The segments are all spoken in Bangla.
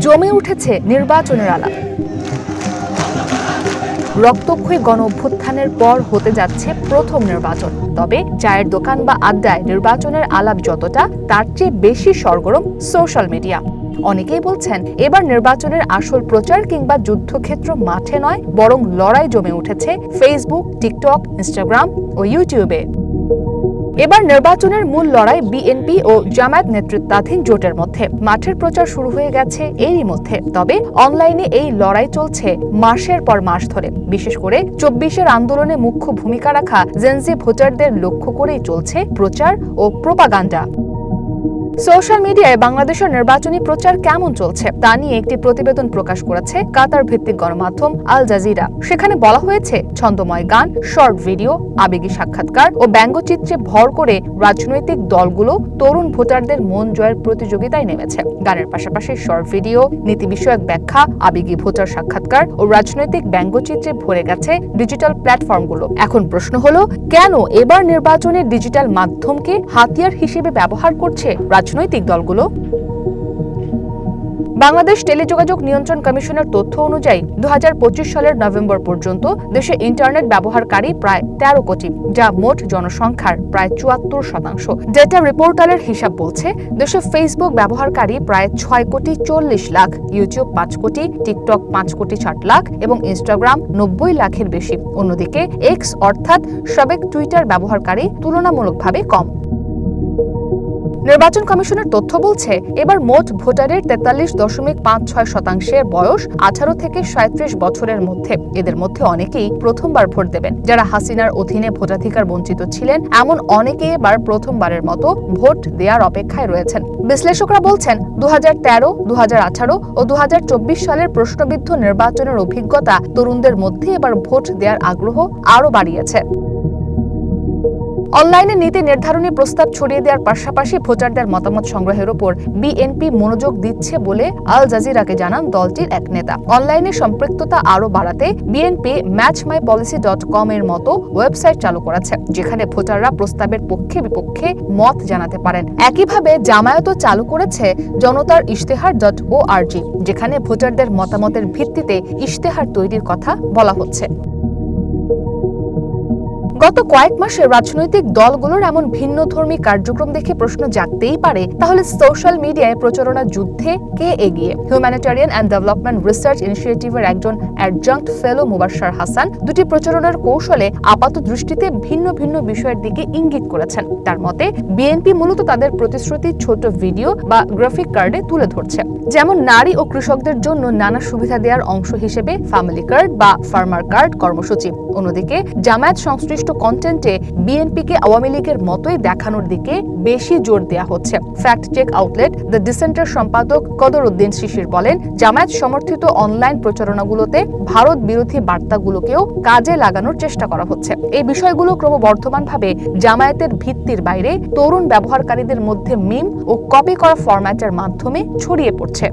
জমে উঠেছে নির্বাচনের আলাপ। রক্তক্ষয়ী গণ অভ্যুত্থানের পর হতে যাচ্ছে প্রথম নির্বাচন। তবে চায়ের দোকান বা আড্ডায় নির্বাচনের আলাপ যতটা, তার চেয়ে বেশি সরগরম সোশ্যাল মিডিয়া। অনেকেই বলছেন, এবার নির্বাচনের আসল প্রচার কিংবা যুদ্ধক্ষেত্র মাঠে নয়, বরং লড়াই জমে উঠেছে ফেসবুক, টিকটক, ইনস্টাগ্রাম ও ইউটিউবে। এবার নির্বাচনের মূল লড়াই বিএনপি ও জামায়াত নেতৃত্বাধীন জোটের মধ্যে। মাঠের প্রচার শুরু হয়ে গেছে এরই মধ্যে। তবে অনলাইনে এই লড়াই চলছে মাসের পর মাস ধরে। বিশেষ করে ২৪-এর আন্দোলনে মুখ্য ভূমিকা রাখা জেনজি ভোটারদের লক্ষ্য করেই চলছে প্রচার ও প্রোপাগান্ডা। সোশ্যাল মিডিয়ায় বাংলাদেশের নির্বাচনী প্রচার কেমন চলছে তা নিয়ে একটি প্রতিবেদন প্রকাশ করেছে কাতার ভিত্তিক গণমাধ্যম আল জাজিরা। সেখানে বলা হয়েছে, ছন্দময় গান, শর্ট ভিডিও, আবেগী সাক্ষাৎকার ও ব্যঙ্গচিত্রে ভর করে রাজনৈতিক দলগুলো তরুণ ভোটারদের মন জয়ের প্রতিযোগিতায় নেমেছে। গানের পাশাপাশি শর্ট ভিডিও, নীতি বিষয়ক ব্যাখ্যা, আবেগী ভোটার সাক্ষাৎকার ও রাজনৈতিক ব্যঙ্গচিত্রে ভরে গেছে ডিজিটাল প্ল্যাটফর্মগুলো। এখন প্রশ্ন হলো, কেন এবার নির্বাচনের ডিজিটাল মাধ্যমকে হাতিয়ার হিসেবে ব্যবহার করছে রাজনৈতিক দলগুলো? বাংলাদেশ টেলিযোগাযোগ নিয়ন্ত্রণ কমিশনের তথ্য অনুযায়ী ২০২৫ সালের নভেম্বর পর্যন্ত দেশে ইন্টারনেট ব্যবহারকারী প্রায় ১৩ কোটি, যা মোট জনসংখ্যার প্রায় ৭৪%। ডেটা রিপোর্টারের হিসাব বলছে, দেশে ফেসবুক ব্যবহারকারী প্রায় ৬,৪০,০০,০০০, ইউটিউব ৫ কোটি, টিকটক ৫,৬০,০০,০০০ এবং ইনস্টাগ্রাম ৯০ লাখের বেশি। অন্যদিকে এক্স অর্থাৎ সাবেক টুইটার ব্যবহারকারী তুলনামূলকভাবে কম। নির্বাচন কমিশনের তথ্য বলছে, এবার মোট ভোটারের ৪৩.৫৬% বয়স ১৮ থেকে ৩৭ বছরের মধ্যে। এদের মধ্যে অনেকেই প্রথমবার ভোট দেবেন। যারা হাসিনার অধীনে ভোটাধিকার বঞ্চিত ছিলেন, এমন অনেকে এবার প্রথমবারের মতো ভোট দেওয়ার অপেক্ষায় রয়েছেন। বিশ্লেষকরা বলছেন, ২০১৩, ২০১৮ ও ২০২৪ সালের প্রশ্নবিদ্ধ নির্বাচনের অভিজ্ঞতা তরুণদের মধ্যে এবার ভোট দেওয়ার আগ্রহ আরও বাড়িয়েছে। অনলাইনে নীতি নির্ধারণী প্রস্তাব ছড়িয়ে দেওয়ার পাশাপাশি ভোটারদের মতামত সংগ্রহের উপর বিএনপি মনোযোগ দিচ্ছে বলে আল জাজিরাকে জানান দলটির এক নেতা। অনলাইনে সম্পৃক্ততা আরও বাড়াতে বিএনপি matchmypolicy.com এর মতো ওয়েবসাইট চালু করেছে, যেখানে ভোটাররা প্রস্তাবের পক্ষে বিপক্ষে মত জানাতে পারেন। একইভাবে জামায়াতও চালু করেছে জনতার ইশতেহার.org, যেখানে ভোটারদের মতামতের ভিত্তিতে ইশতেহার তৈরির কথা বলা হচ্ছে। গত কয়েক মাসে রাজনৈতিক দলগুলোর এমন ভিন্নধর্মী কার্যক্রম দেখে প্রশ্ন জাগতেই পারে, তাহলে সোশ্যাল মিডিয়ায় প্রচারণা যুদ্ধে কে এগিয়ে? হিউম্যানিটেরিয়ান অ্যান্ড ডেভেলপমেন্ট রিসার্চ ইনিশিয়েটিভের একজন অ্যাডজাঙ্ক্ট ফেলো মুবাশশার হাসান দুটি প্রচারণার কৌশলে আপাত দৃষ্টিতে ভিন্ন ভিন্ন বিষয়ের দিকে ইঙ্গিত করেছেন। তার মতে, বিএনপি মূলত তাদের প্রতিশ্রুতি ছোট ভিডিও বা গ্রাফিক কার্ডে তুলে ধরছে, যেমন নারী ও কৃষকদের জন্য নানা সুবিধা দেওয়ার অংশ হিসেবে ফ্যামিলি কার্ড বা ফার্মার কার্ড কর্মসূচি। অন্যদিকে জামায়াত সংশ্লিষ্ট কন্টেন্টে বিএনপিকে আওয়ামী লীগের মতোই দেখানোর দিকে বেশি জোর দেওয়া হচ্ছে। ফ্যাক্ট চেক আউটলেট দ্য ডিসেন্টের সম্পাদক কদর উদ্দিন শিশির বলেন, জামায়াত সমর্থিত অনলাইন প্রচারণাগুলোতে ভারত বিরোধী বার্তাগুলোকেও কাজে লাগানোর চেষ্টা করা হচ্ছে। এই বিষয়গুলো ক্রমবর্ধমানভাবে জামায়াতের ভিত্তির বাইরে তরুণ ব্যবহারকারীদের মধ্যে মিম ও কপি করা ফরম্যাটের মাধ্যমে ছড়িয়ে পড়ছে।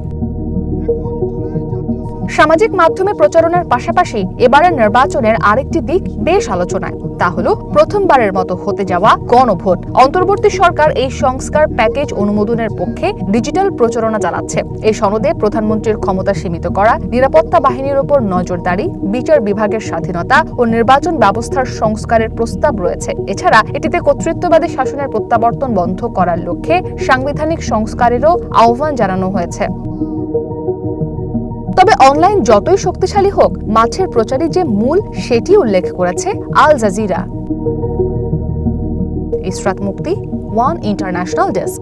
সামাজিক মাধ্যমে প্রচারণার পাশাপাশি এবারের নির্বাচনের আরেকটি দিক বেশ আলোচনায়। তা হলো প্রথমবারের মতো হতে যাওয়া গণভোট। অন্তর্বর্তী সরকার এই সংস্কার প্যাকেজ অনুমোদনের পক্ষে ডিজিটাল প্রচারণা চালাচ্ছে। এই সনদে প্রধানমন্ত্রীর ক্ষমতা সীমিত করা, নিরাপত্তা বাহিনীর উপর নজরদারি, বিচার বিভাগের স্বাধীনতা ও নির্বাচন ব্যবস্থার সংস্কারের প্রস্তাব রয়েছে। এছাড়া এটিতে কর্তৃত্ববাদী শাসনের প্রত্যাবর্তন বন্ধ করার লক্ষ্যে সাংবিধানিক সংস্কারেরও আহ্বান জানানো হয়েছে। তবে অনলাইন যতই শক্তিশালী হোক, মাঠের প্রচারই যে মূল, সেটি উল্লেখ করেছে আল জাজিরা। ইসরাত মুক্তি, ওয়ান ইন্টারন্যাশনাল ডেস্ক।